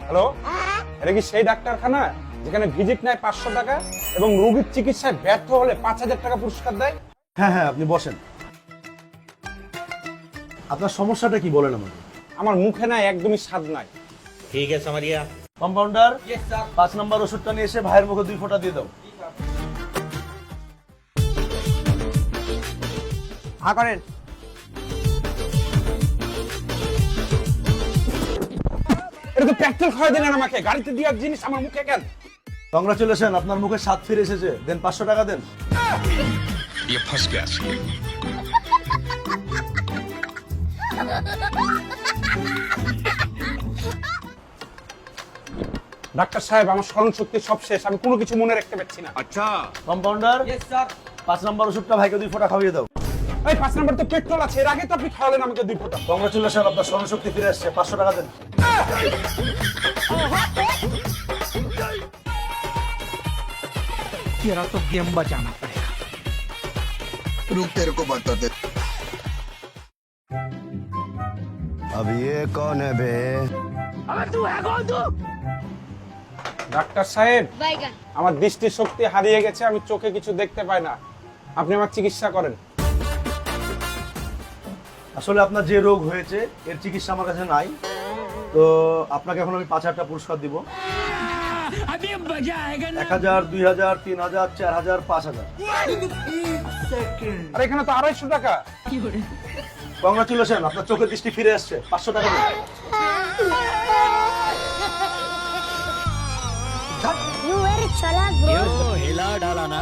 Hello, এটা কি সেই ডাক্তারখানা যেখানে ভিজিট নেয় 500 টাকা এবং রোগীর চিকিৎসায় ব্যর্থ হলে 5000 টাকা পুরস্কার দেয়? হ্যাঁ হ্যাঁ, আপনি বসেন। আপনার সমস্যাটা কি বলেন আমাকে। আমার মুখে না একদমই স্বাদ নাই। ठीक है समरिया। কম্পাউন্ডার, 5 নম্বর ওষুধটা নিয়ে এসে ভাইয়ের মুখে 2 ফোঁটা দিয়ে দাও। হ্যাঁ করেন। এটা তো পেট্রোল খাওয়া দেন আমাকে, গাড়িতে দেওয়ার জিনিস আমার মুখে কেন? কংগ্রাচুলেশন, আপনার মুখে স্বাদ ফিরে এসেছে। দেন 500 টাকা দেন। ये फंस गया सी। ডাক্তার সাহেব, আমার স্মরণ শক্তি সব শেষ, আমি কোনো কিছু মনে রাখতে পারছি না। अच्छा কম্পাউন্ডার, 5 নম্বর ওষুধটা ভাইকে 2 ফোঁটা খাইয়ে দাও। এই 5 নাম্বার তো পেট্রোল আছে, এর আগে তো আপনি খাওয়ালেন আমাকে 2 ফোঁটা। কংগ্রাচুলেশন, আপনার স্মরণ শক্তি ফিরে আসছে। 500 টাকা দেন। तेरा तो गेम बचाना पड़ेगा। रुक तेरे को बताते। अब ये कौन है बे? ডাক্তার সাহেব, বাইগান আমার দৃষ্টি শক্তি হারিয়ে গেছে, আমি চোখে কিছু দেখতে পাই না, আপনি আমার চিকিৎসা করেন। আসলে আপনার যে রোগ হয়েছে এর চিকিৎসা আমার কাছে নাই, তো আপনাকে এখন আমি 5000 টাকা পুরস্কার দিব। अभी मजा आएगा ना। 1000, 2000, 3000, 4000, 5000। আর এখানে তো 250 টাকা। কংগ্রাচুলেশন, আপনার চোখের দৃষ্টি ফিরে আসছে। 500 টাকা দিন। ইউ ভেরি চালাক ব্রো। हिला डाला ना।